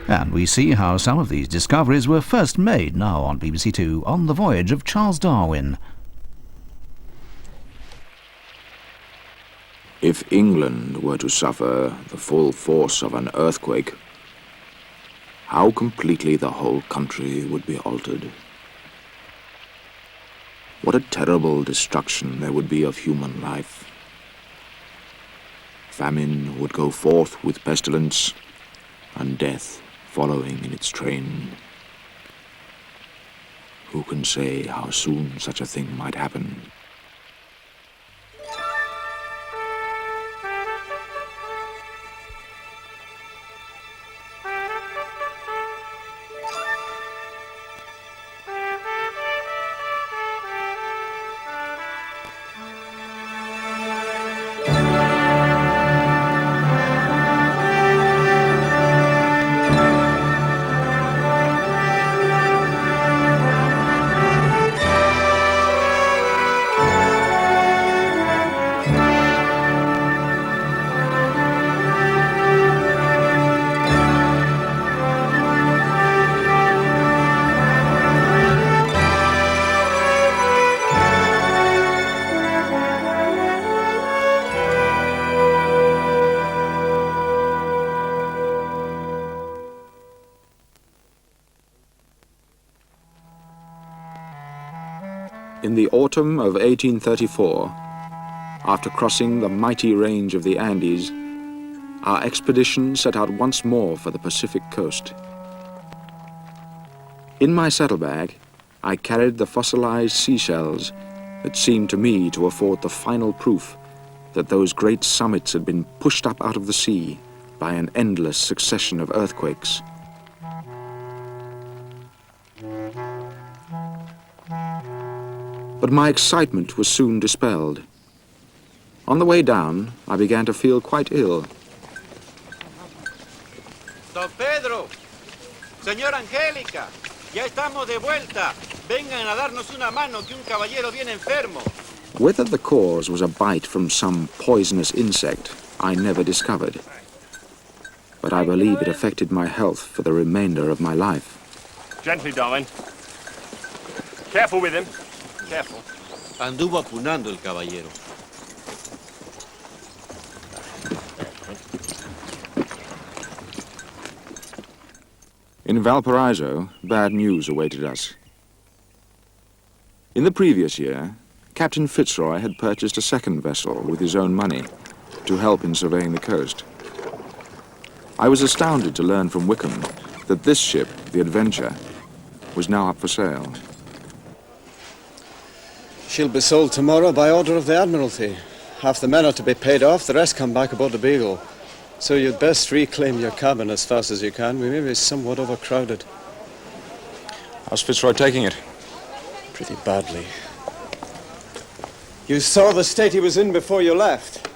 And we see how some of these discoveries were first made now on BBC Two on the Voyage of Charles Darwin. If England were to suffer the full force of an earthquake, how completely the whole country would be altered. What a terrible destruction there would be of human life. Famine would go forth with pestilence, and death following in its train. Who can say how soon such a thing might happen? In the autumn of 1834, after crossing the mighty range of the Andes, our expedition set out once more for the Pacific coast. In my saddlebag, I carried the fossilized seashells that seemed to me to afford the final proof that those great summits had been pushed up out of the sea by an endless succession of earthquakes. But my excitement was soon dispelled. On the way down, I began to feel quite ill. Don Pedro, señora Angélica, ya estamos de vuelta. Vengan a darnos una mano que un caballero viene enfermo. Whether the cause was a bite from some poisonous insect, I never discovered. But I believe it affected my health for the remainder of my life. Gently, Darwin. Careful with him. Careful. Anduvo apunando el caballero. In Valparaiso, bad news awaited us. In the previous year, Captain Fitzroy had purchased a second vessel with his own money to help in surveying the coast. I was astounded to learn from Wickham that this ship, the Adventure, was now up for sale. She'll be sold tomorrow by order of the Admiralty. Half the men are to be paid off, the rest come back aboard the Beagle. So you'd best reclaim your cabin as fast as you can. We may be somewhat overcrowded. How's Fitzroy taking it? Pretty badly. You saw the state he was in before you left.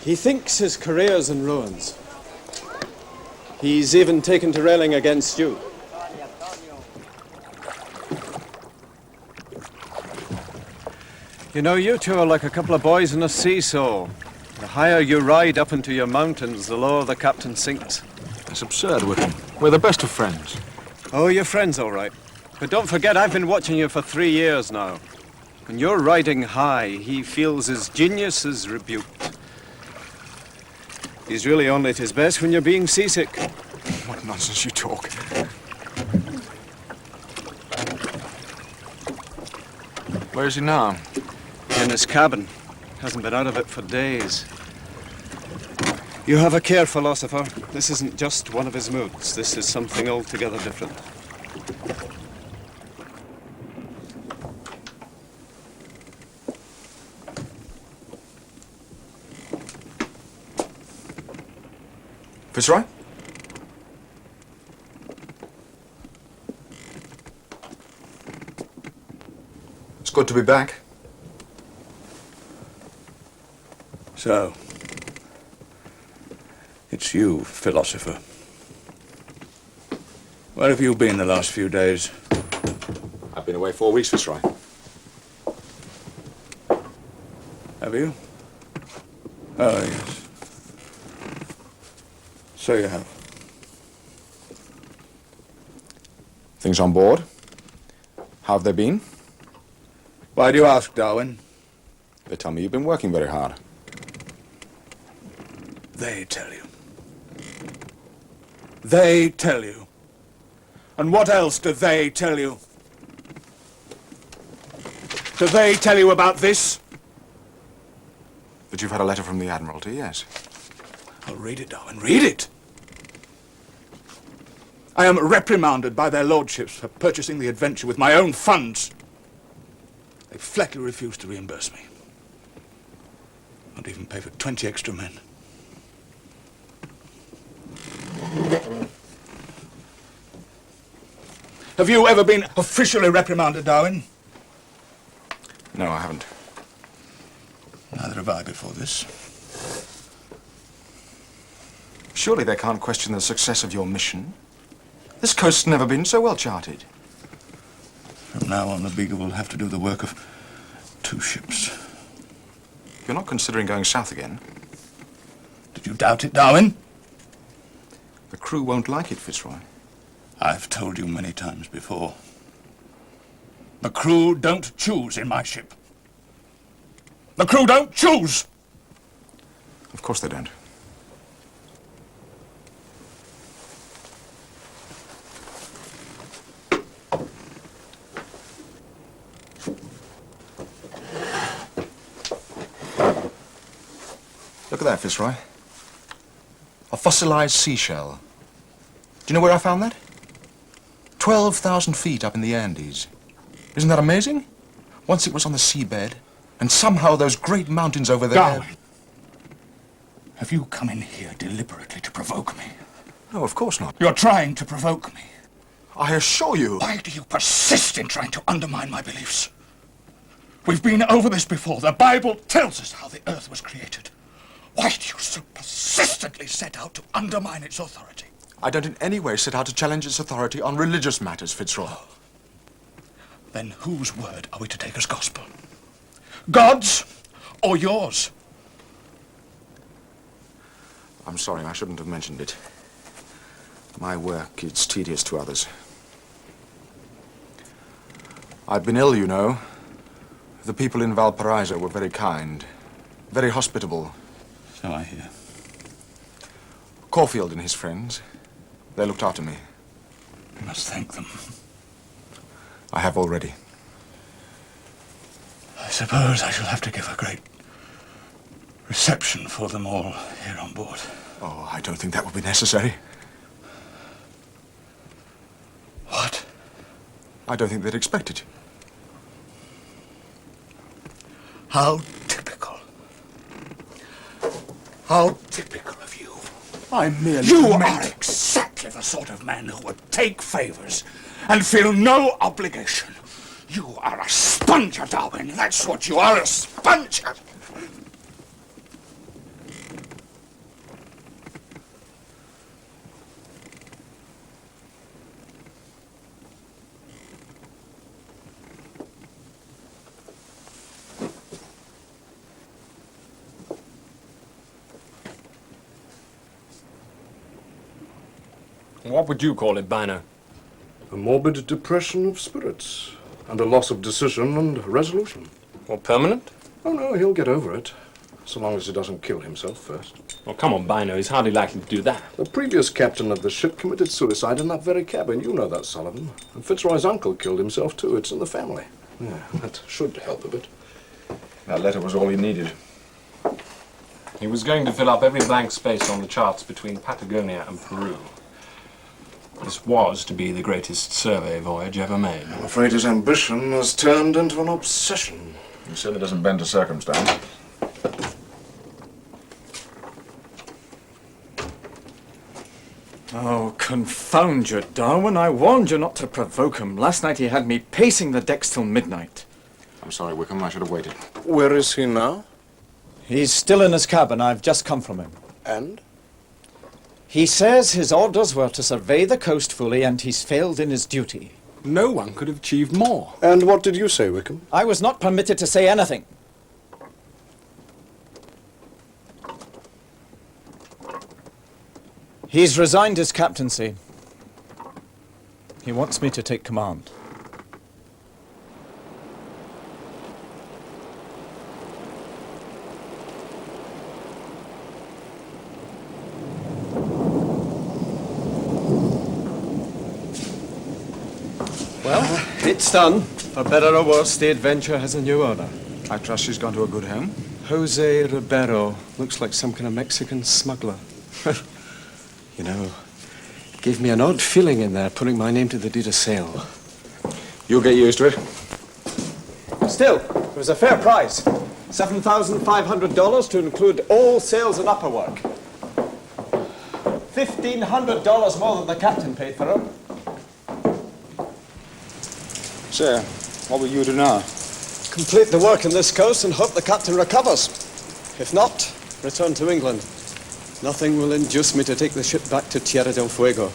He thinks his career's in ruins. He's even taken to railing against you. You know, you two are like a couple of boys in a seesaw. The higher you ride up into your mountains, the lower the captain sinks. That's absurd, Wickham. We're the best of friends. Oh, you're friends, all right. But don't forget, I've been watching you for 3 years now. When you're riding high, he feels his genius is rebuked. He's really only at his best when you're being seasick. What nonsense you talk. Where is he now? In his cabin. Hasn't been out of it for days. You have a care, philosopher. This isn't just one of his moods. This is something altogether different. Fitzroy? It's good to be back. So, it's you, philosopher. Where have you been the last few days? I've been away 4 weeks, Fitzroy. Have you? Oh, yes. So you have. Things on board? How have they been? Why do you ask, Darwin? They tell me you've been working very hard. They tell you. They tell you. And what else do they tell you? Do they tell you about this? That you've had a letter from the Admiralty, yes. Oh, read it, Darwin, read it! I am reprimanded by their lordships for purchasing the adventure with my own funds. They flatly refuse to reimburse me. Won't even pay for 20 extra men. Have you ever been officially reprimanded, Darwin? No, I haven't. Neither have I before this. Surely they can't question the success of your mission. This coast's never been so well charted. From now on, the Beagle will have to do the work of 2 ships. You're not considering going south again? Did you doubt it, Darwin? The crew won't like it, Fitzroy. I've told you many times before. The crew don't choose in my ship. The crew don't choose! Of course they don't. Look at that, Fitzroy. A fossilized seashell. Do you know where I found that? 12,000 feet up in the Andes. Isn't that amazing? Once it was on the seabed, and somehow those great mountains over there... Darwin, have you come in here deliberately to provoke me? No, of course not. You're trying to provoke me. I assure you... Why do you persist in trying to undermine my beliefs? We've been over this before. The Bible tells us how the earth was created. Why do you so persistently set out to undermine its authority? I don't in any way set out to challenge its authority on religious matters, Fitzroy. Then whose word are we to take as gospel? God's or yours? I'm sorry, I shouldn't have mentioned it. My work is tedious to others. I've been ill, you know. The people in Valparaiso were very kind, very hospitable. So I hear. Caulfield and his friends, they looked after me. You must thank them. I have already. I suppose I shall have to give a great reception for them all here on board. Oh, I don't think that will be necessary. What? I don't think they'd expect it. How typical. How typical of you. I merely... You are exactly the sort of man who would take favors and feel no obligation. You are a sponger, Darwin. That's what you are, a sponger. What would you call it, Bino? A morbid depression of spirits, and a loss of decision and resolution. Or permanent? Oh no, he'll get over it, so long as he doesn't kill himself first. Well, come on, Bino, he's hardly likely to do that. The previous captain of the ship committed suicide in that very cabin. You know that, Sullivan. And Fitzroy's uncle killed himself too. It's in the family. Yeah, that should help a bit. That letter was all he needed. He was going to fill up every blank space on the charts between Patagonia and Peru. This was to be the greatest survey voyage ever made. I'm afraid his ambition has turned into an obsession. He certainly doesn't bend to circumstance. Oh, confound you, Darwin. I warned you not to provoke him. Last night he had me pacing the decks till midnight. I'm sorry, Wickham, I should have waited. Where is he now? He's still in his cabin. I've just come from him. And? He says his orders were to survey the coast fully, and he's failed in his duty. No one could have achieved more. And what did you say, Wickham? I was not permitted to say anything. He's resigned his captaincy. He wants me to take command. Well, it's done. For better or worse, the adventure has a new owner. I trust she's gone to a good home. Jose Ribeiro. Looks like some kind of Mexican smuggler. You know, it gave me an odd feeling in there, putting my name to the deed of sale. You'll get used to it. Still, it was a fair price. $7,500 to include all sales and upper work. $1,500 more than the captain paid for it. So, what will you do now? Complete the work on this coast and hope the captain recovers. If not, return to England. Nothing will induce me to take the ship back to Tierra del Fuego.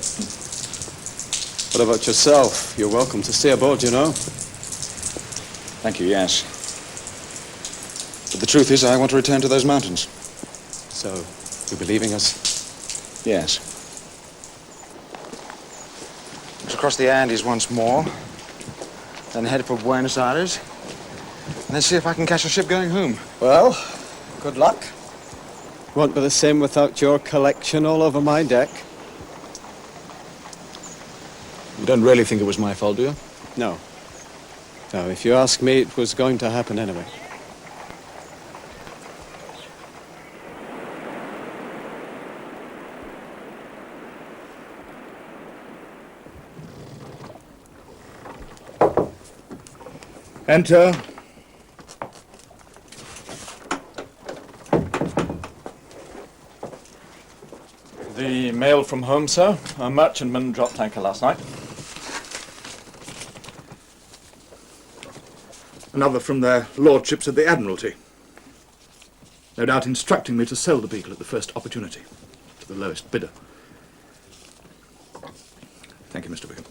What about yourself? You're welcome to stay aboard, you know. Thank you, yes. But the truth is, I want to return to those mountains. So, you'll be leaving us? Yes. Let's cross the Andes once more, then head for Buenos Aires, and then see if I can catch a ship going home. Well, good luck. Won't be the same without your collection all over my deck. You don't really think it was my fault, do you? No. No, if you ask me, it was going to happen anyway. Enter. The mail from home, sir. A merchantman dropped anchor last night. Another from their lordships at the Admiralty. No doubt instructing me to sell the Beagle at the first opportunity, to the lowest bidder. Thank you, Mr. Wickham.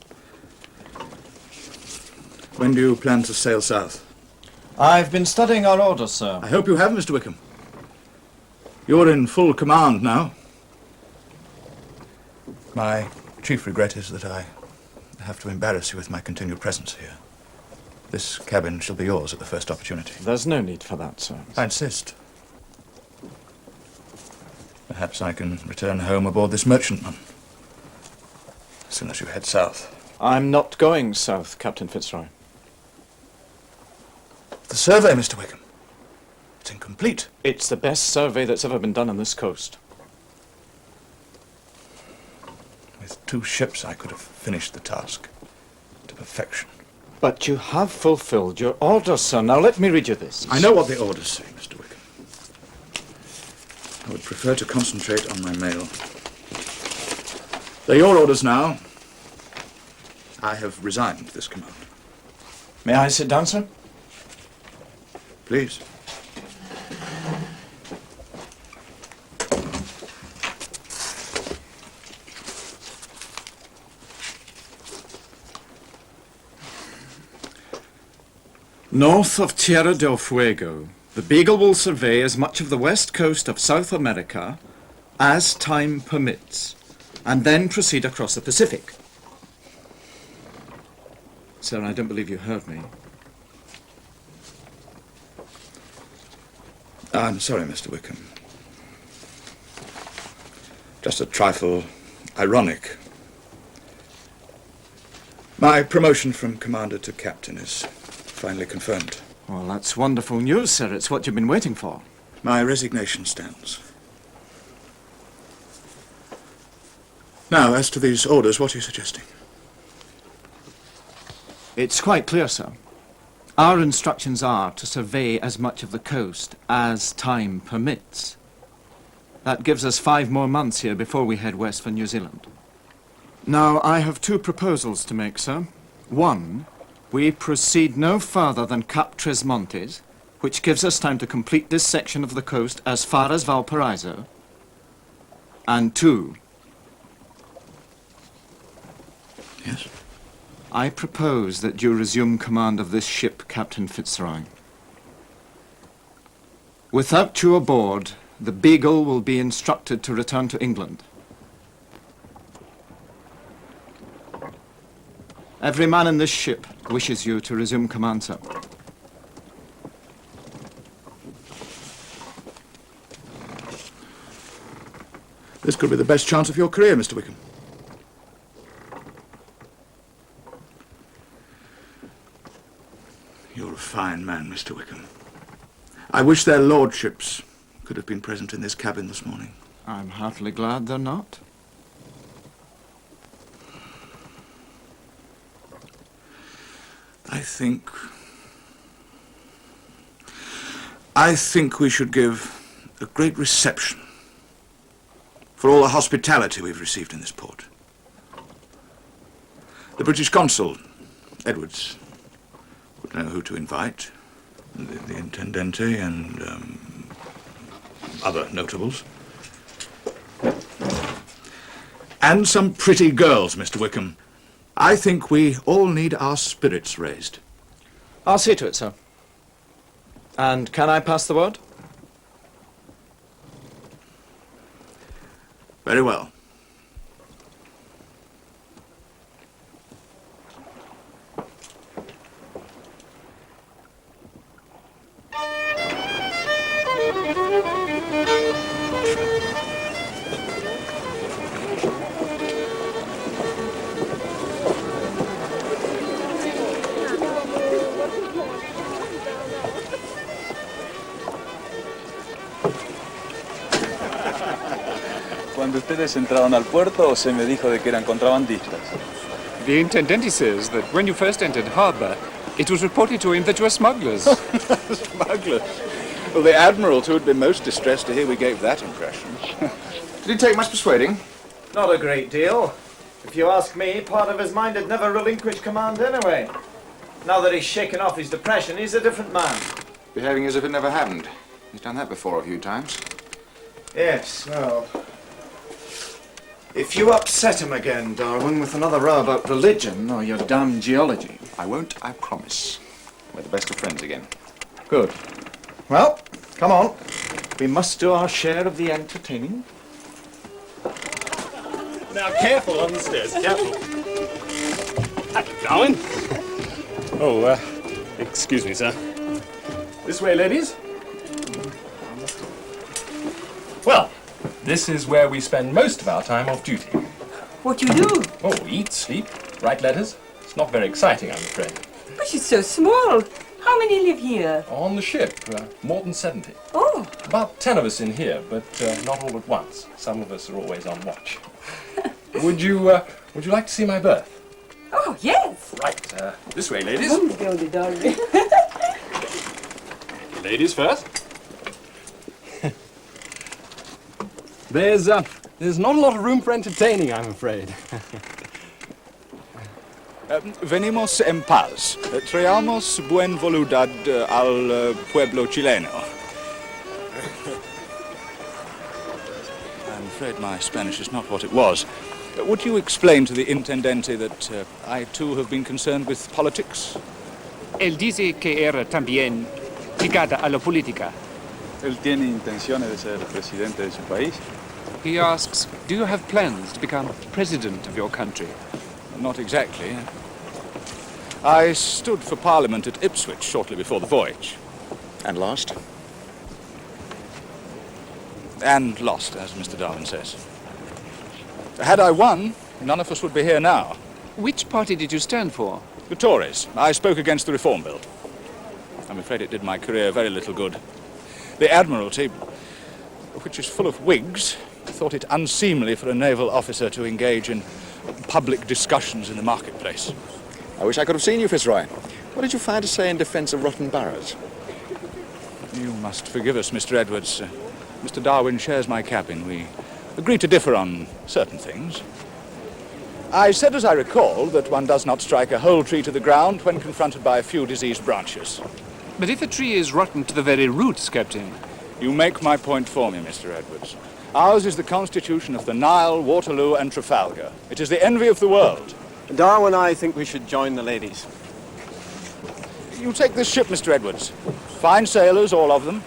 When do you plan to sail south? I've been studying our orders, sir. I hope you have, Mr. Wickham. You're in full command now. My chief regret is that I have to embarrass you with my continued presence here. This cabin shall be yours at the first opportunity. There's no need for that, sir. I insist. Perhaps I can return home aboard this merchantman as soon as you head south. I'm not going south, Captain Fitzroy. The survey, Mr. Wickham. It's incomplete. It's the best survey that's ever been done on this coast. With 2 ships, I could have finished the task to perfection. But you have fulfilled your orders, sir. Now let me read you this. I know what the orders say, Mr. Wickham. I would prefer to concentrate on my mail. They're your orders now. I have resigned this command. May I sit down, sir? Please. North of Tierra del Fuego, the Beagle will survey as much of the west coast of South America as time permits, and then proceed across the Pacific. Sir, I don't believe you heard me. I'm sorry, Mr. Wickham. Just a trifle ironic. My promotion from commander to captain is finally confirmed. Well, that's wonderful news, sir. It's what you've been waiting for. My resignation stands. Now, as to these orders, what are you suggesting? It's quite clear, sir. Our instructions are to survey as much of the coast as time permits. That gives us 5 more months here before we head west for New Zealand. Now, I have 2 proposals to make, sir. 1, we proceed no further than Cap Tres Montes, which gives us time to complete this section of the coast as far as Valparaiso. And 2, Yes? I propose that you resume command of this ship, Captain Fitzroy. Without you aboard, the Beagle will be instructed to return to England. Every man in this ship wishes you to resume command, sir. This could be the best chance of your career, Mr. Wickham. You're a fine man, Mr. Wickham. I wish their lordships could have been present in this cabin this morning. I'm heartily glad they're not. I think we should give a great reception for all the hospitality we've received in this port. The British consul, Edwards, would know who to invite. The Intendente and other notables. And some pretty girls, Mr. Wickham. I think we all need our spirits raised. I'll see to it, sir. And can I pass the word? Very well. Cuando ustedes entraron al puerto, se me dijo de que eran contrabandistas. The Intendente says that when you first entered harbour, it was reported to him that you were smugglers. Smugglers? Well, the Admiral, too, would be most distressed to hear we gave that impression. Did it take much persuading? Not a great deal. If you ask me, part of his mind had never relinquished command anyway. Now that he's shaken off his depression, he's a different man. Behaving as if it never happened. He's done that before a few times. Yes, well... if you upset him again, Darwin, with another row about religion or your damned geology... I won't, I promise. We're the best of friends again. Good. Well, come on. We must do our share of the entertaining. Now, careful on the stairs, careful. Darwin. Oh, excuse me, sir. This way, ladies. Well, this is where we spend most of our time off duty. What do you do? Oh, eat, sleep, write letters. It's not very exciting, I'm afraid. But it's so small. How many live here? On the ship, more than 70. Oh. About 10 of us in here, but not all at once. Some of us are always on watch. Would you like to see my berth? Oh, yes. Right, this way, ladies. Darwin. Ladies first. There's not a lot of room for entertaining, I'm afraid. Venimos en paz. Traemos buen voluntad al pueblo chileno. I'm afraid my Spanish is not what it was. Would you explain to the Intendente that I too have been concerned with politics? Él dice que era también ligada a la política. ¿Él tiene intenciones de ser presidente de su país? He asks, do you have plans to become president of your country? Not exactly. I stood for Parliament at Ipswich shortly before the voyage. And lost? And lost, as Mr. Darwin says. Had I won, none of us would be here now. Which party did you stand for? The Tories. I spoke against the Reform Bill. I'm afraid it did my career very little good. The Admiralty, which is full of Whigs, thought it unseemly for a naval officer to engage in public discussions in the marketplace. I wish I could have seen you, Fitzroy. What did you find to say in defense of rotten boroughs? You must forgive us, Mr. Edwards. Mr. Darwin shares my cabin. We agree to differ on certain things. I said, as I recall, that one does not strike a whole tree to the ground when confronted by a few diseased branches. But if a tree is rotten to the very roots, Captain... You make my point for me, Mr. Edwards. Ours is the constitution of the Nile, Waterloo, and Trafalgar. It is the envy of the world. Darwin, I think we should join the ladies. You take this ship, Mr. Edwards. Fine sailors, all of them.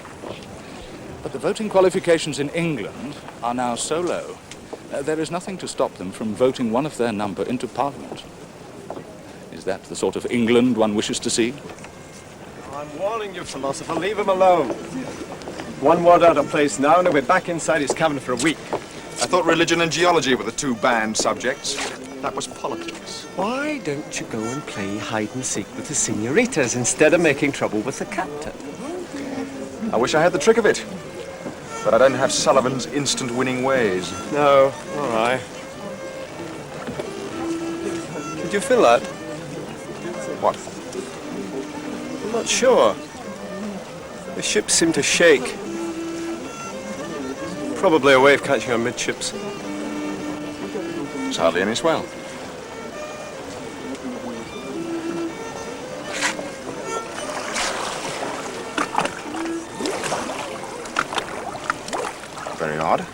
But the voting qualifications in England are now so low, there is nothing to stop them from voting one of their number into Parliament. Is that the sort of England one wishes to see? I'm warning you, philosopher, leave him alone. One word out of place now, and he'll be back inside his cabin for a week. I thought religion and geology were the two banned subjects. That was politics. Why don't you go and play hide-and-seek with the senoritas instead of making trouble with the captain? I wish I had the trick of it. But I don't have Sullivan's instant winning ways. No, all right. Did you feel that? What? I'm not sure. The ship seemed to shake. Probably a wave catching on midships. It's hardly any swell. Very odd.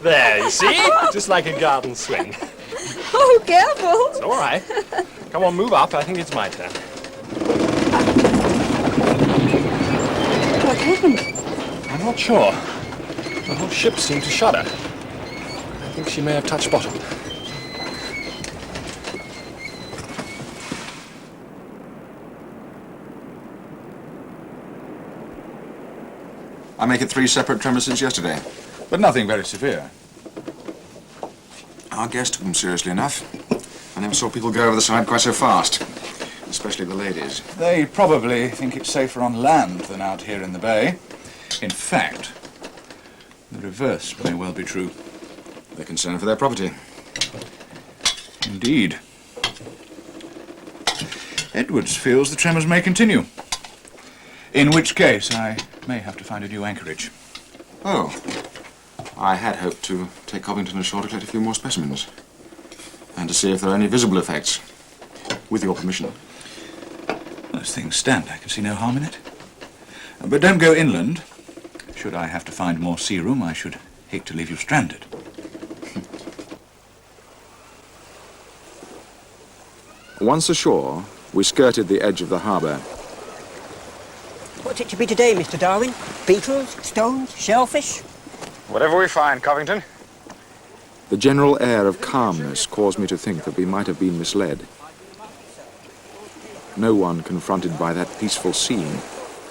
There, you see? Just like a garden swing. Oh, careful! It's all right. Come on, move up. I think it's my turn. What happened? I'm not sure. The whole ship seemed to shudder. I think she may have touched bottom. I make it 3 separate tremors since yesterday. But nothing very severe. Our guest took them seriously enough. I never saw people go over the side quite so fast. Especially the ladies. They probably think it's safer on land than out here in the bay. In fact, the reverse may well be true. They're concerned for their property. Indeed. Edwards feels the tremors may continue. In which case, I may have to find a new anchorage. Oh. I had hoped to take Covington ashore to collect a few more specimens. And to see if there are any visible effects. With your permission. As things stand, I can see no harm in it. But don't go inland. Should I have to find more sea room, I should hate to leave you stranded. Once ashore, we skirted the edge of the harbour. What's it to be today, Mr. Darwin? Beetles, stones, shellfish? Whatever we find, Covington. The general air of calmness caused me to think that we might have been misled. No one confronted by that peaceful scene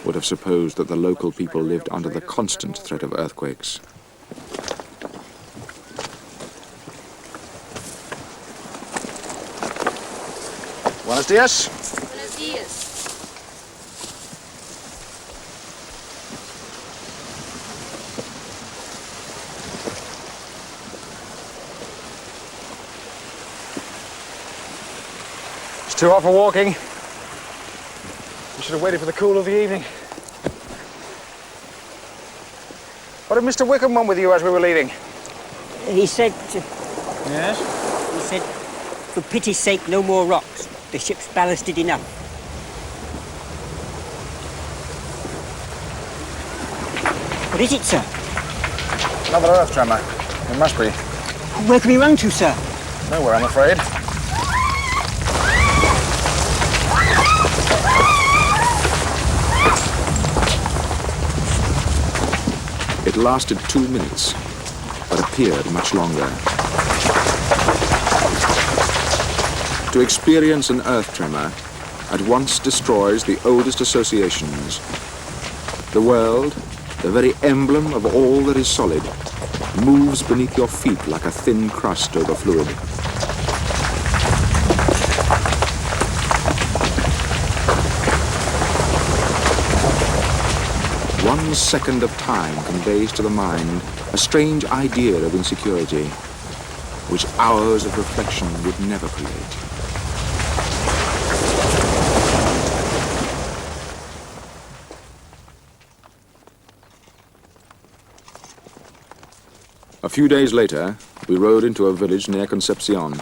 would have supposed that the local people lived under the constant threat of earthquakes. Buenos dias. Buenos dias. It's too hot for walking. We should have waited for the cool of the evening. What did Mr. Wickham want with you as we were leaving? He said... Yes? He said, for pity's sake, no more rocks. The ship's ballasted enough. What is it, sir? Another earth tremor. It must be. Where can we run to, sir? Nowhere, I'm afraid. It lasted 2 minutes, but appeared much longer. To experience an earth tremor at once destroys the oldest associations. The world, the very emblem of all that is solid, moves beneath your feet like a thin crust over fluid. One second of time conveys to the mind a strange idea of insecurity, which hours of reflection would never create. A few days later, we rode into a village near Concepcion.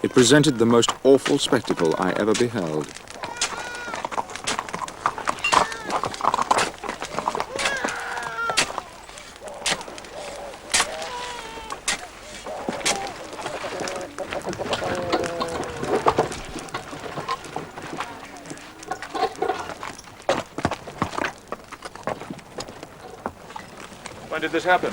It presented the most awful spectacle I ever beheld. When did this happen?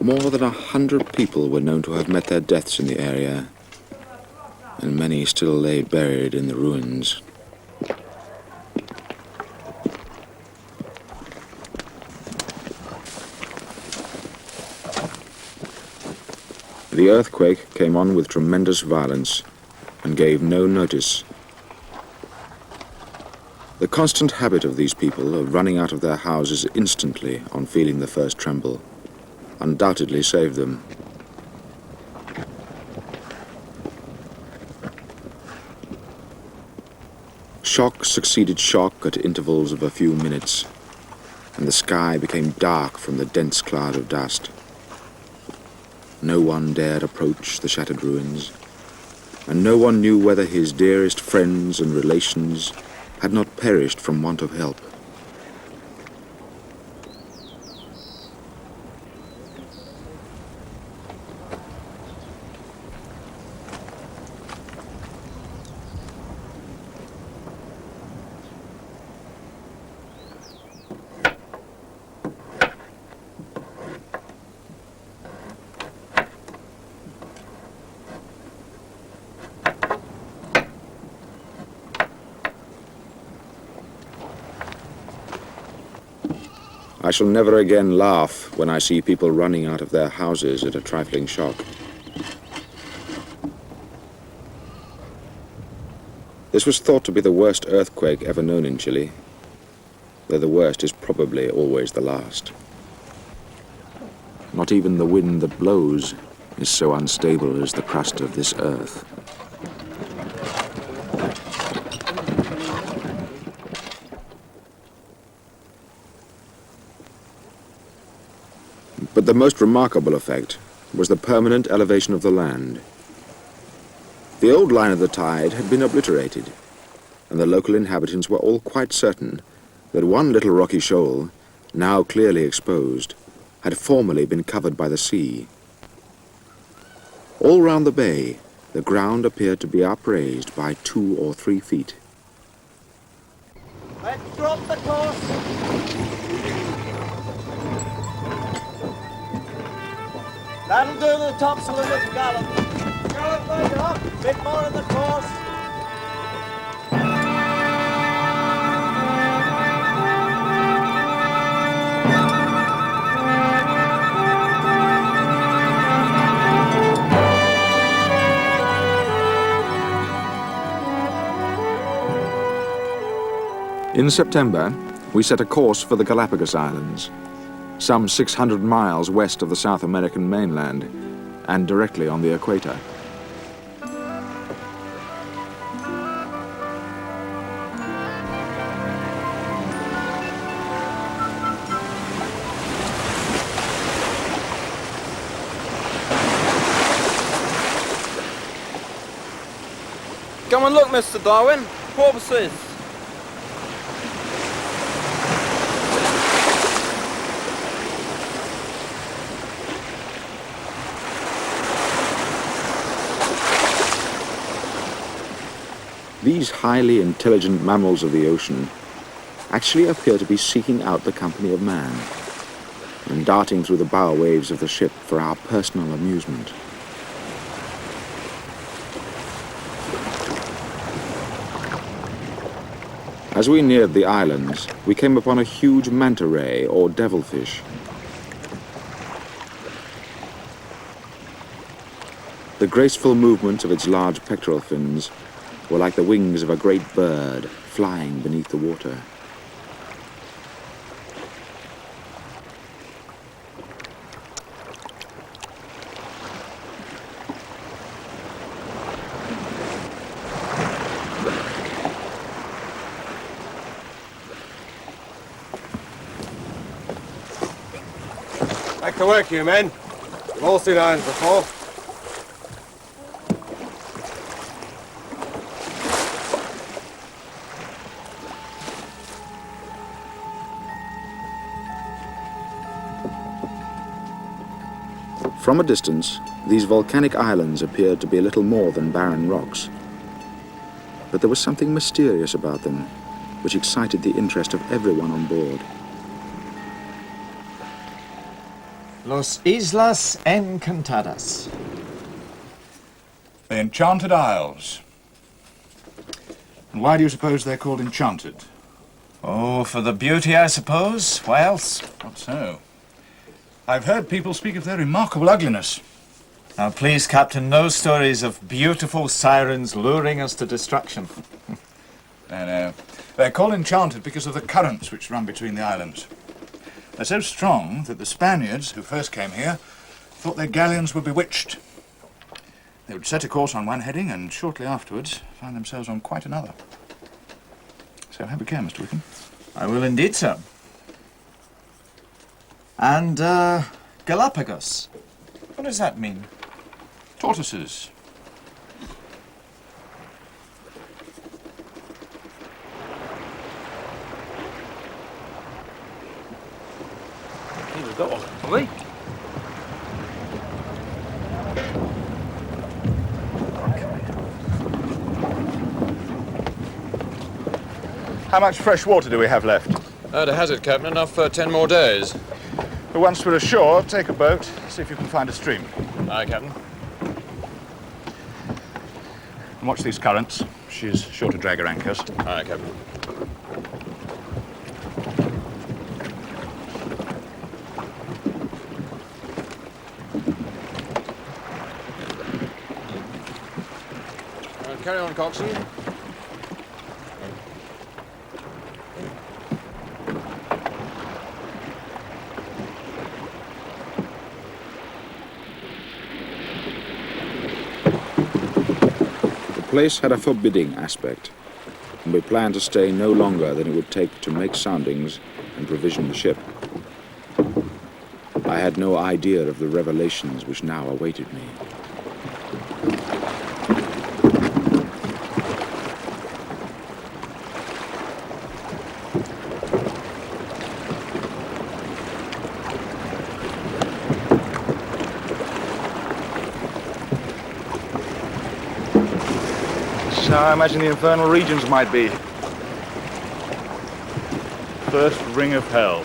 More than 100 people were known to have met their deaths in the area, and many still lay buried in the ruins. The earthquake came on with tremendous violence and gave no notice. The constant habit of these people of running out of their houses instantly on feeling the first tremble undoubtedly saved them. Shock succeeded shock at intervals of a few minutes, and the sky became dark from the dense cloud of dust. No one dared approach the shattered ruins, and no one knew whether his dearest friends and relations had not perished from want of help. I shall never again laugh when I see people running out of their houses at a trifling shock. This was thought to be the worst earthquake ever known in Chile, though the worst is probably always the last. Not even the wind that blows is so unstable as the crust of this earth. But the most remarkable effect was the permanent elevation of the land. The old line of the tide had been obliterated, and the local inhabitants were all quite certain that one little rocky shoal, now clearly exposed, had formerly been covered by the sea. All round the bay, the ground appeared to be upraised by 2 or 3 feet. Let's drop the course. That'll do the topsail and the gallop. Gallop right up. Bit more in the course. In September, we set a course for the Galapagos Islands, some 600 miles west of the South American mainland and directly on the equator. Come and look, Mr. Darwin. Porpoises. These highly intelligent mammals of the ocean actually appear to be seeking out the company of man and darting through the bow waves of the ship for our personal amusement. As we neared the islands, we came upon a huge manta ray or devilfish. The graceful movements of its large pectoral fins were like the wings of a great bird flying beneath the water. Back to work, you men. You've all seen irons before. From a distance, These volcanic islands appeared to be little more than barren rocks. But there was something mysterious about them, which excited the interest of everyone on board. Los Islas Encantadas. The Enchanted Isles. And why do you suppose they're called enchanted? Oh, for the beauty, I suppose. Why else? What so? I've heard people speak of their remarkable ugliness. Now, please, Captain, no stories of beautiful sirens luring us to destruction. No. They're called enchanted because of the currents which run between the islands. They're so strong that the Spaniards, who first came here, thought their galleons were bewitched. They would set a course on one heading and shortly afterwards find themselves on quite another. So have a care, Mr. Wickham. I will indeed, sir. And, Galapagos. What does that mean? Tortoises. Oui. How much fresh water do we have left? At a hazard, Captain, enough for 10 more days. But once we're ashore, take a boat, see if you can find a stream. Aye, Captain. And watch these currents. She's sure to drag her anchors. Aye, Captain. Carry on, coxswain. The place had a forbidding aspect, and we planned to stay no longer than it would take to make soundings and provision the ship. I had no idea of the revelations which now awaited me. So I imagine the infernal regions might be. First ring of hell.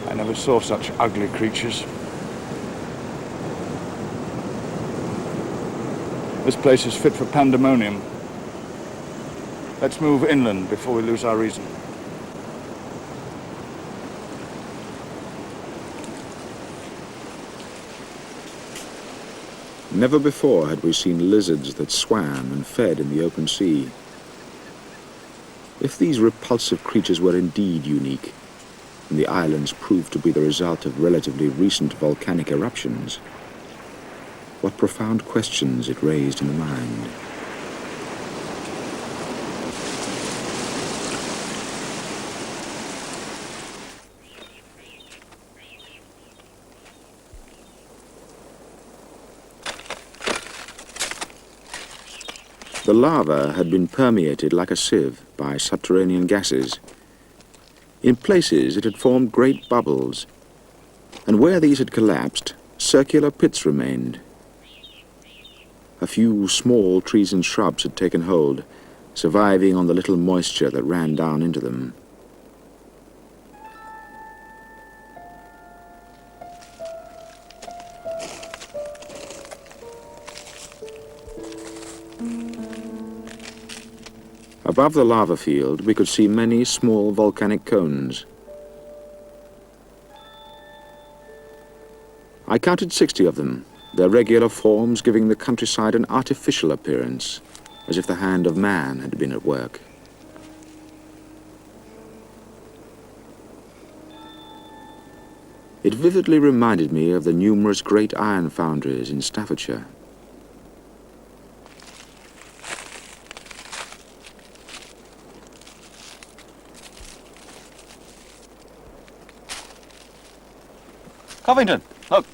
I never saw such ugly creatures. This place is fit for pandemonium. Let's move inland before we lose our reason. Never before had we seen lizards that swam and fed in the open sea. If these repulsive creatures were indeed unique, and the islands proved to be the result of relatively recent volcanic eruptions, what profound questions it raised in the mind. The lava had been permeated like a sieve by subterranean gases. In places it had formed great bubbles, and where these had collapsed, circular pits remained. A few small trees and shrubs had taken hold, surviving on the little moisture that ran down into them. Above the lava field, we could see many small volcanic cones. I counted 60 of them, their regular forms giving the countryside an artificial appearance, as if the hand of man had been at work. It vividly reminded me of the numerous great iron foundries in Staffordshire. Covington, look.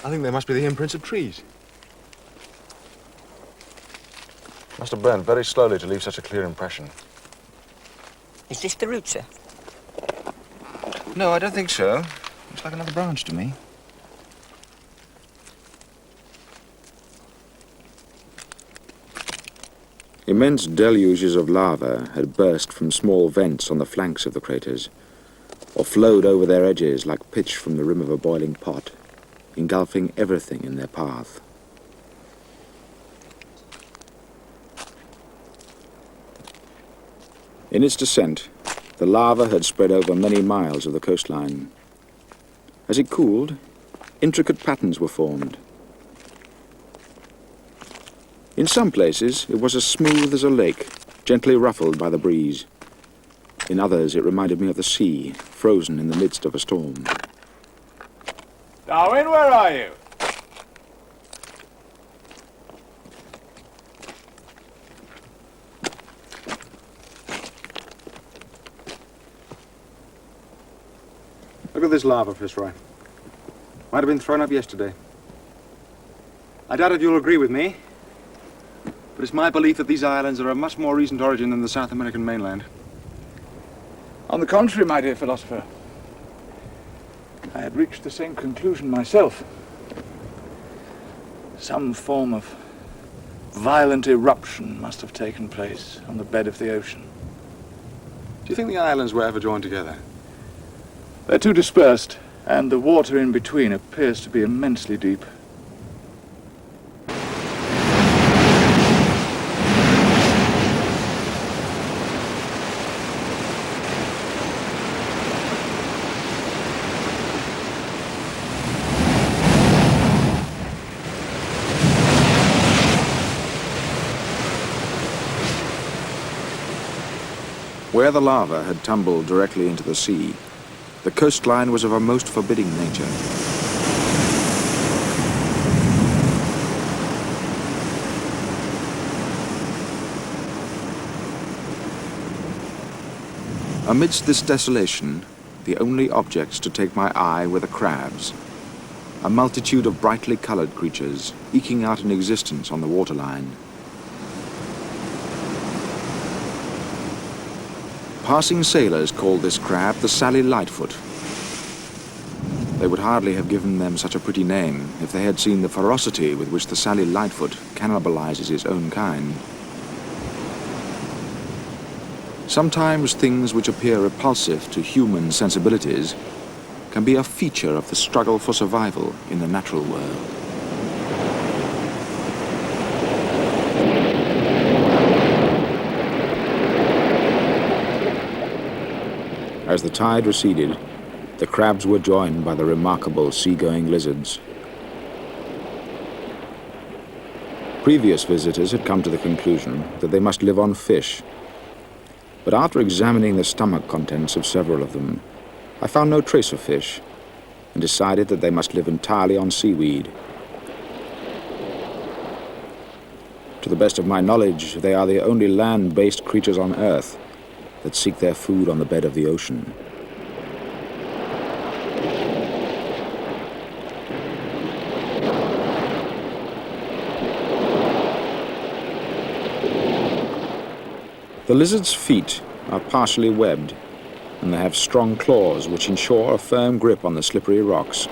I think they must be the imprints of trees. Must have burned very slowly to leave such a clear impression. Is this the root, sir? No, I don't think so. Looks like another branch to me. Immense deluges of lava had burst from small vents on the flanks of the craters, or flowed over their edges like pitch from the rim of a boiling pot, engulfing everything in their path. In its descent, the lava had spread over many miles of the coastline. As it cooled, intricate patterns were formed. In some places, it was as smooth as a lake, gently ruffled by the breeze. In others, it reminded me of the sea, frozen in the midst of a storm. Darwin, where are you? Look at this lava, Fitzroy. Might have been thrown up yesterday. I doubt if you'll agree with me, but it's my belief that these islands are of much more recent origin than the South American mainland. On the contrary, my dear philosopher, I had reached the same conclusion myself. Some form of violent eruption must have taken place on the bed of the ocean. Do you think the islands were ever joined together? They're too dispersed, and the water in between appears to be immensely deep. Where the lava had tumbled directly into the sea, the coastline was of a most forbidding nature. Amidst this desolation, the only objects to take my eye were the crabs, a multitude of brightly colored creatures eking out an existence on the waterline. Passing sailors called this crab the Sally Lightfoot. They would hardly have given them such a pretty name if they had seen the ferocity with which the Sally Lightfoot cannibalizes its own kind. Sometimes things which appear repulsive to human sensibilities can be a feature of the struggle for survival in the natural world. As the tide receded, the crabs were joined by the remarkable sea-going lizards. Previous visitors had come to the conclusion that they must live on fish, but after examining the stomach contents of several of them, I found no trace of fish and decided that they must live entirely on seaweed. To the best of my knowledge, they are the only land-based creatures on Earth that seek their food on the bed of the ocean. The lizard's feet are partially webbed, and they have strong claws which ensure a firm grip on the slippery rocks.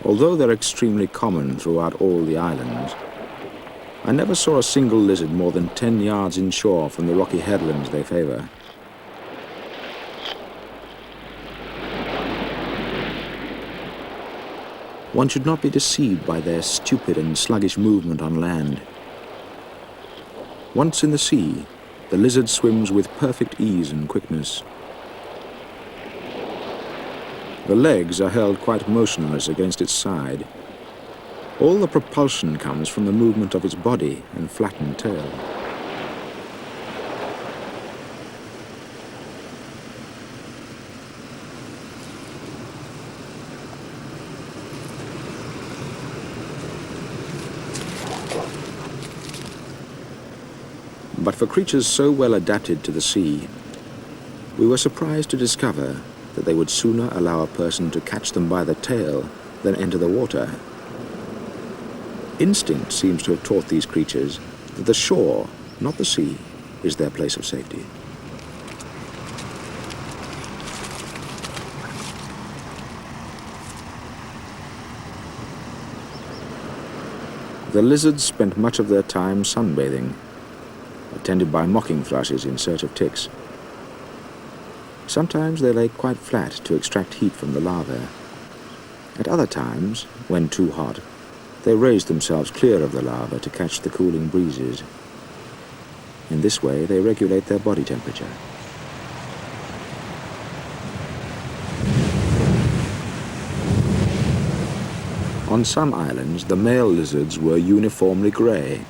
Although they're extremely common throughout all the islands, I never saw a single lizard more than 10 yards inshore from the rocky headlands they favour. One should not be deceived by their stupid and sluggish movement on land. Once in the sea, the lizard swims with perfect ease and quickness. The legs are held quite motionless against its side. All the propulsion comes from the movement of its body and flattened tail. But for creatures so well adapted to the sea, we were surprised to discover that they would sooner allow a person to catch them by the tail than enter the water. Instinct seems to have taught these creatures that the shore, not the sea, is their place of safety. The lizards spent much of their time sunbathing, attended by mocking thrushes in search of ticks. Sometimes they lay quite flat to extract heat from the larvae. At other times, when too hot, they raised themselves clear of the larvae to catch the cooling breezes. In this way, they regulate their body temperature. On some islands, the male lizards were uniformly grey.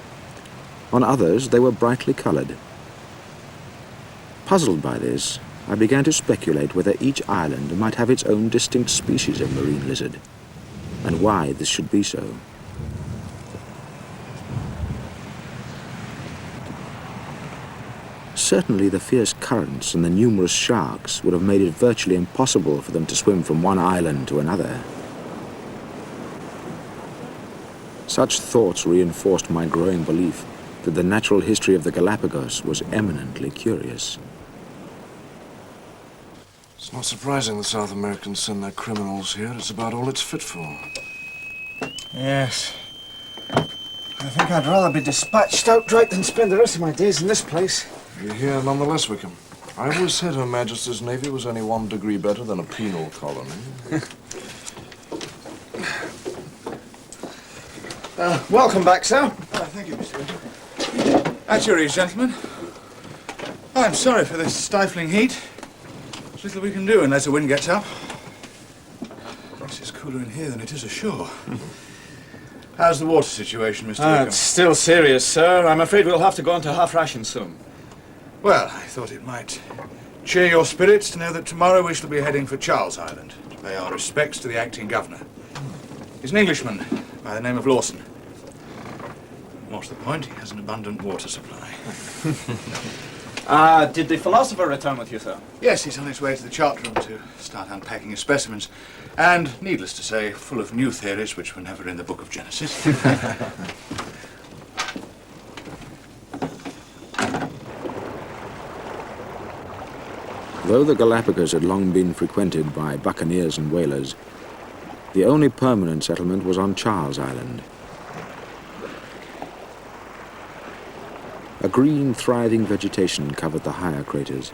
On others, they were brightly coloured. Puzzled by this, I began to speculate whether each island might have its own distinct species of marine lizard, and why this should be so. Certainly the fierce currents and the numerous sharks would have made it virtually impossible for them to swim from one island to another. Such thoughts reinforced my growing belief that the natural history of the Galapagos was eminently curious. It's not surprising the South Americans send their criminals here. It's about all it's fit for. Yes. I think I'd rather be dispatched outright than spend the rest of my days in this place. You're here nonetheless, Wickham. I always said Her Majesty's Navy was only 1 degree better than a penal colony. Welcome back, sir. Thank you, Mr. Wickham. At your ease, gentlemen. I'm sorry for this stifling heat. There's little we can do unless the wind gets up. This is cooler in here than it is ashore. How's the water situation, Mr. Wickham? It's still serious, sir. I'm afraid we'll have to go on to half ration soon. Well, I thought it might cheer your spirits to know that tomorrow we shall be heading for Charles Island to pay our respects to the acting governor. He's an Englishman by the name of Lawson. What's the point? He has an abundant water supply. Did the philosopher return with you, sir? Yes, he's on his way to the chart room to start unpacking his specimens. And, needless to say, full of new theories which were never in the book of Genesis. Though the Galapagos had long been frequented by buccaneers and whalers, the only permanent settlement was on Charles Island. A green, thriving vegetation covered the higher craters,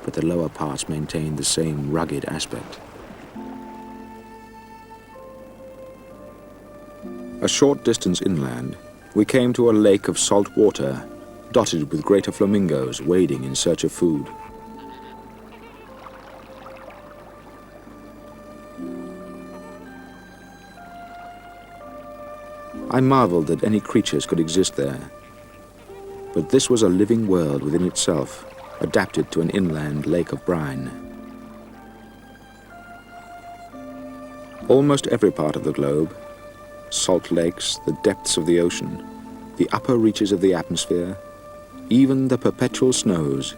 but the lower parts maintained the same rugged aspect. A short distance inland, we came to a lake of salt water, dotted with greater flamingos wading in search of food. I marveled that any creatures could exist there. But this was a living world within itself, adapted to an inland lake of brine. Almost every part of the globe, salt lakes, the depths of the ocean, the upper reaches of the atmosphere, even the perpetual snows,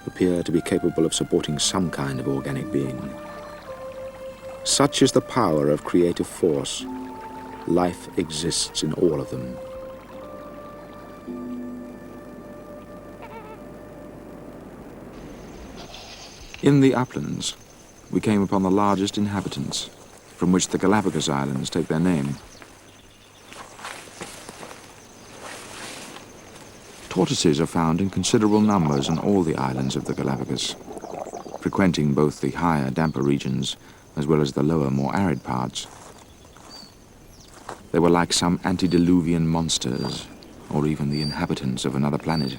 appear to be capable of supporting some kind of organic being. Such is the power of creative force. Life exists in all of them. In the uplands, we came upon the largest inhabitants, from which the Galapagos Islands take their name. Tortoises are found in considerable numbers on all the islands of the Galapagos, frequenting both the higher, damper regions as well as the lower, more arid parts. They were like some antediluvian monsters, or even the inhabitants of another planet.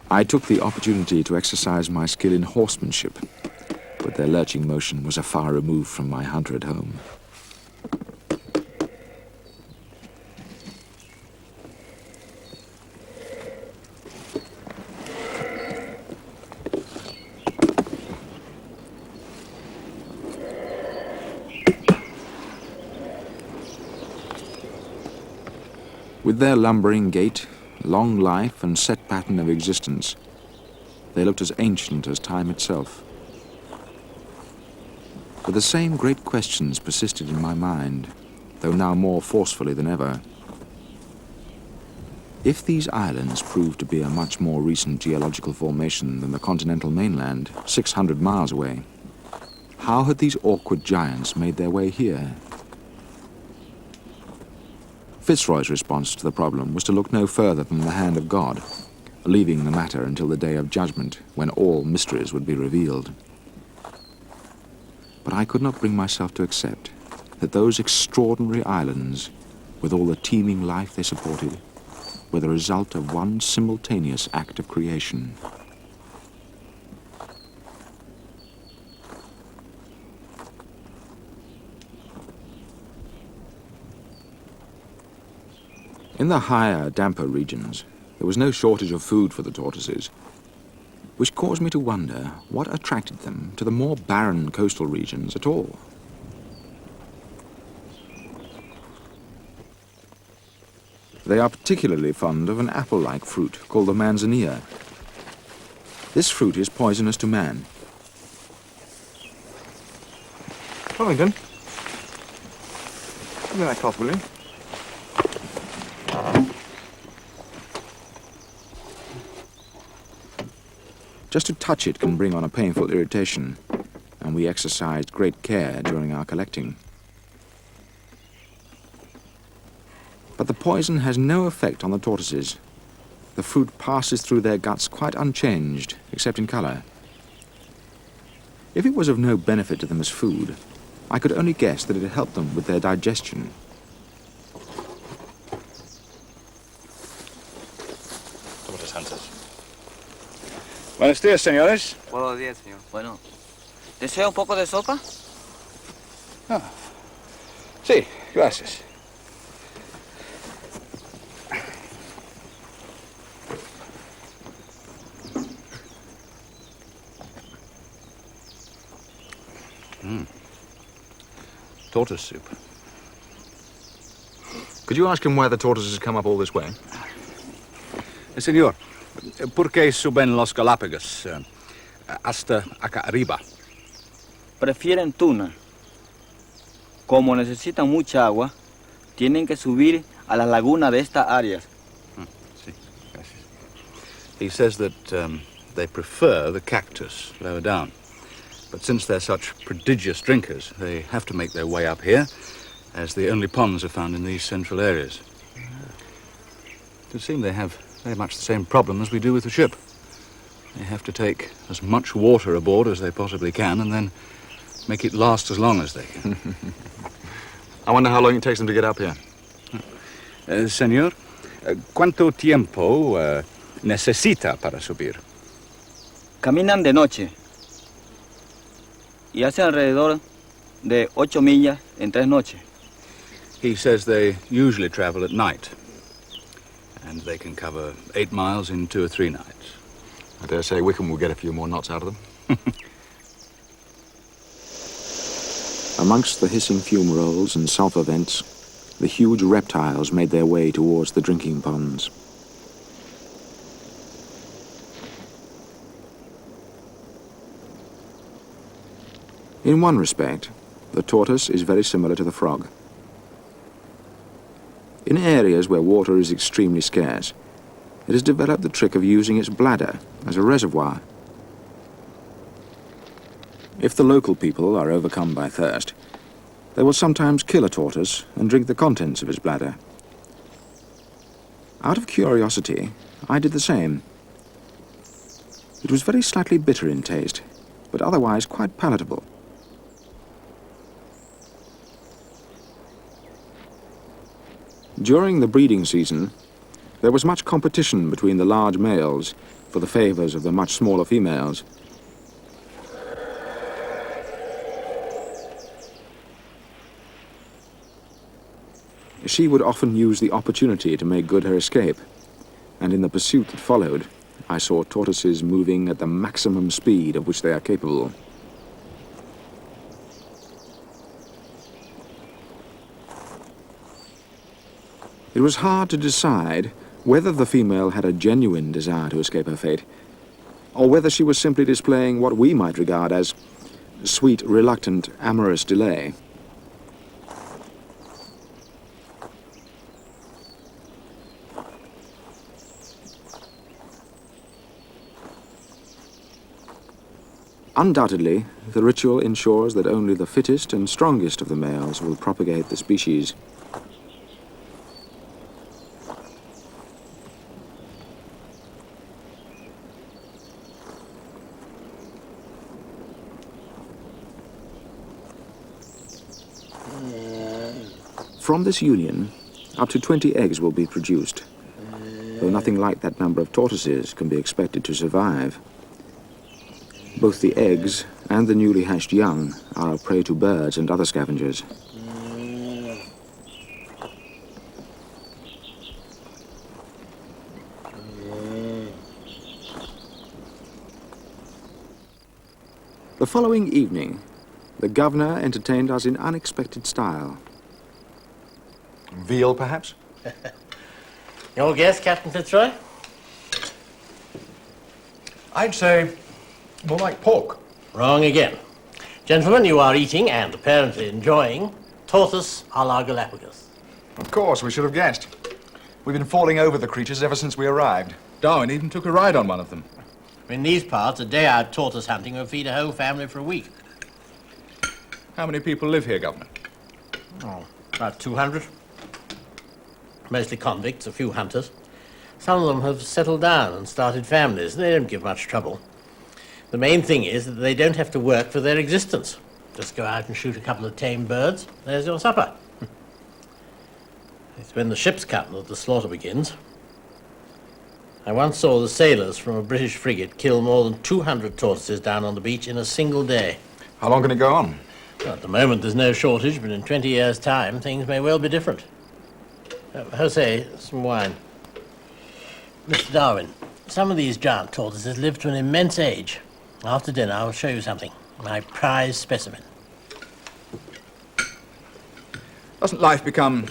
I took the opportunity to exercise my skill in horsemanship, but their lurching motion was a far remove from my hunter at home. With their lumbering gait, long life and set pattern of existence, they looked as ancient as time itself. But the same great questions persisted in my mind, though now more forcefully than ever. If these islands proved to be a much more recent geological formation than the continental mainland, 600 miles away, how had these awkward giants made their way here? Fitzroy's response to the problem was to look no further than the hand of God, leaving the matter until the day of judgment, when all mysteries would be revealed. But I could not bring myself to accept that those extraordinary islands, with all the teeming life they supported, were the result of one simultaneous act of creation. In the higher, damper regions, there was no shortage of food for the tortoises, which caused me to wonder what attracted them to the more barren coastal regions at all. They are particularly fond of an apple-like fruit called the manzanilla. This fruit is poisonous to man. Wellington, give me that cloth, will you? Just to touch it can bring on a painful irritation, and we exercised great care during our collecting. But the poison has no effect on the tortoises. The fruit passes through their guts quite unchanged, except in color. If it was of no benefit to them as food, I could only guess that it had helped them with their digestion. Buenos días, señores. Buenos días, señor. Bueno, ¿desea un poco de sopa? Ah, sí, gracias. Tortoise soup. Could you ask him why the tortoises come up all this way? Señor, ¿por qué suben los Galápagos hasta acá arriba? Prefieren tuna. Como necesitan mucha agua, tienen que subir a la laguna de estas áreas. Sí, gracias. He says that they prefer the cactus lower down. But since they're such prodigious drinkers, they have to make their way up here, as the only ponds are found in these central areas. It would seem they have very much the same problem as we do with the ship. They have to take as much water aboard as they possibly can and then make it last as long as they can. I wonder how long it takes them to get up here. Señor, ¿cuánto tiempo necesita para subir? Caminan de noche y hacen alrededor de 8 millas en 3 noches. He says they usually travel at night, and they can cover 8 miles in 2 or 3 nights. I dare say Wickham will get a few more knots out of them. Amongst the hissing fume rolls and sulfur vents, the huge reptiles made their way towards the drinking ponds. In one respect, the tortoise is very similar to the frog. In areas where water is extremely scarce, it has developed the trick of using its bladder as a reservoir. If the local people are overcome by thirst, they will sometimes kill a tortoise and drink the contents of its bladder. Out of curiosity, I did the same. It was very slightly bitter in taste, but otherwise quite palatable. During the breeding season, there was much competition between the large males for the favors of the much smaller females. She would often use the opportunity to make good her escape, and in the pursuit that followed, I saw tortoises moving at the maximum speed of which they are capable. It was hard to decide whether the female had a genuine desire to escape her fate, or whether she was simply displaying what we might regard as sweet, reluctant, amorous delay. Undoubtedly, the ritual ensures that only the fittest and strongest of the males will propagate the species. From this union, up to 20 eggs will be produced, though nothing like that number of tortoises can be expected to survive. Both the eggs and the newly hatched young are a prey to birds and other scavengers. The following evening, the governor entertained us in unexpected style. Veal, perhaps? Your guess, Captain Fitzroy? I'd say more like pork. Wrong again. Gentlemen, you are eating, and apparently enjoying, tortoise a la Galapagos. Of course, we should have guessed. We've been falling over the creatures ever since we arrived. Darwin even took a ride on one of them. In these parts, a day out tortoise hunting will feed a whole family for a week. How many people live here, Governor? Oh, about 200. Mostly convicts, a few hunters. Some of them have settled down and started families. They don't give much trouble. The main thing is that they don't have to work for their existence. Just go out and shoot a couple of tame birds. There's your supper. It's when the ships come that the slaughter begins. I once saw the sailors from a British frigate kill more than 200 tortoises down on the beach in a single day. How long can it go on? Well, at the moment there's no shortage, but in 20 years' time things may well be different. Jose, some wine. Mr. Darwin, some of these giant tortoises live to an immense age. After dinner, I'll show you something. My prize specimen. Doesn't life become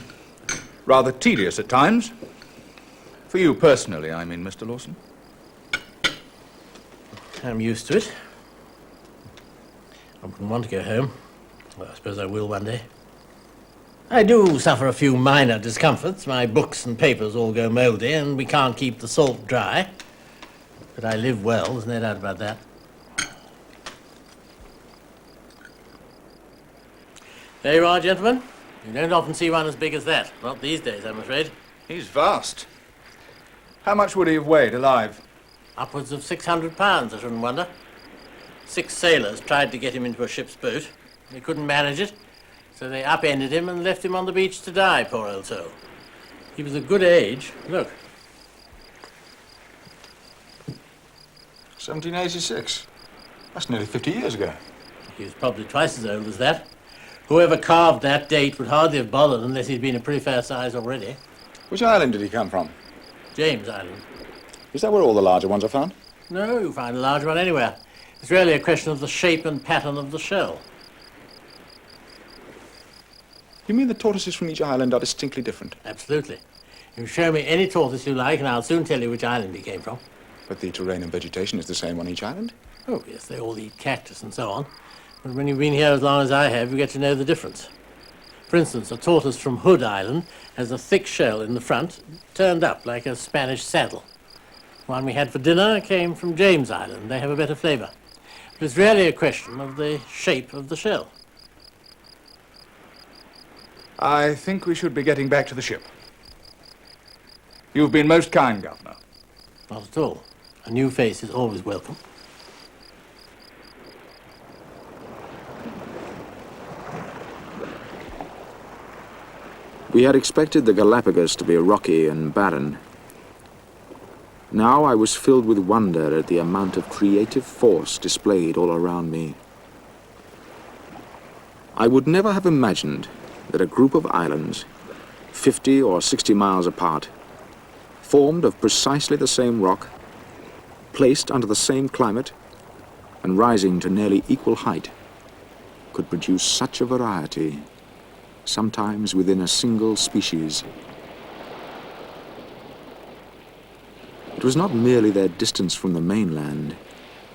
rather tedious at times? For you personally, I mean, Mr. Lawson. I'm used to it. I wouldn't want to go home. Well, I suppose I will one day. I do suffer a few minor discomforts. My books and papers all go mouldy, and we can't keep the salt dry. But I live well, there's no doubt about that. There you are, gentlemen. You don't often see one as big as that. Not these days, I'm afraid. He's vast. How much would he have weighed alive? Upwards of 600 pounds, I shouldn't wonder. 6 sailors tried to get him into a ship's boat. They couldn't manage it, so they upended him and left him on the beach to die, poor old soul. He was a good age. Look. 1786. That's nearly 50 years ago. He was probably twice as old as that. Whoever carved that date would hardly have bothered unless he'd been a pretty fair size already. Which island did he come from? James Island. Is that where all the larger ones are found? No, you find a large one anywhere. It's really a question of the shape and pattern of the shell. You mean the tortoises from each island are distinctly different? Absolutely. You show me any tortoise you like and I'll soon tell you which island he came from. But the terrain and vegetation is the same on each island? Oh, yes, they all eat cactus and so on. But when you've been here as long as I have, you get to know the difference. For instance, a tortoise from Hood Island has a thick shell in the front, turned up like a Spanish saddle. one we had for dinner came from James Island. They have a better flavour. But it's really a question of the shape of the shell. I think we should be getting back to the ship. You've been most kind, Governor. Not at all. A new face is always welcome. We had expected the Galapagos to be rocky and barren. Now I was filled with wonder at the amount of creative force displayed all around me. I would never have imagined that a group of islands, 50 or 60 miles apart, formed of precisely the same rock, placed under the same climate, and rising to nearly equal height, could produce such a variety, sometimes within a single species. It was not merely their distance from the mainland,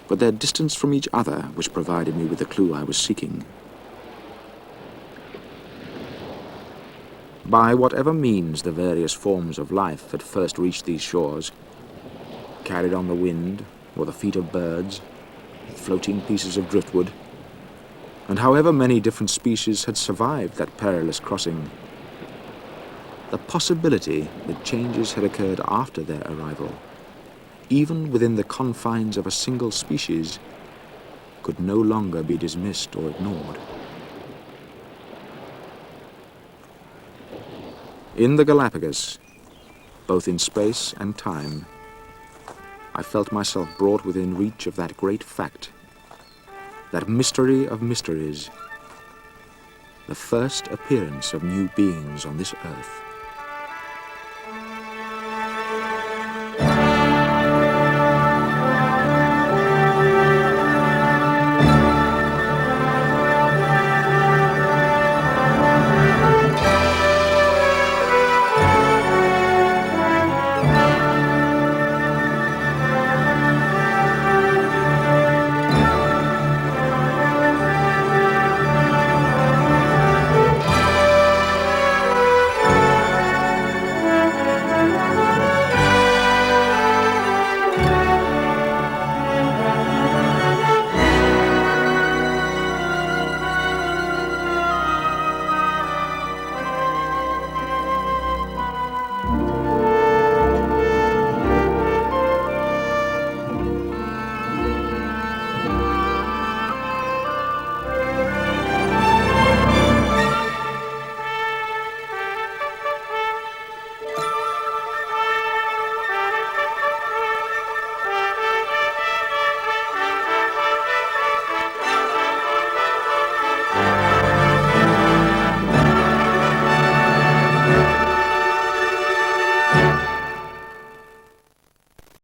but their distance from each other which provided me with the clue I was seeking. By whatever means the various forms of life had first reached these shores, carried on the wind or the feet of birds, floating pieces of driftwood, and however many different species had survived that perilous crossing, the possibility that changes had occurred after their arrival, even within the confines of a single species, could no longer be dismissed or ignored. In the Galapagos, both in space and time, I felt myself brought within reach of that great fact, that mystery of mysteries, the first appearance of new beings on this earth.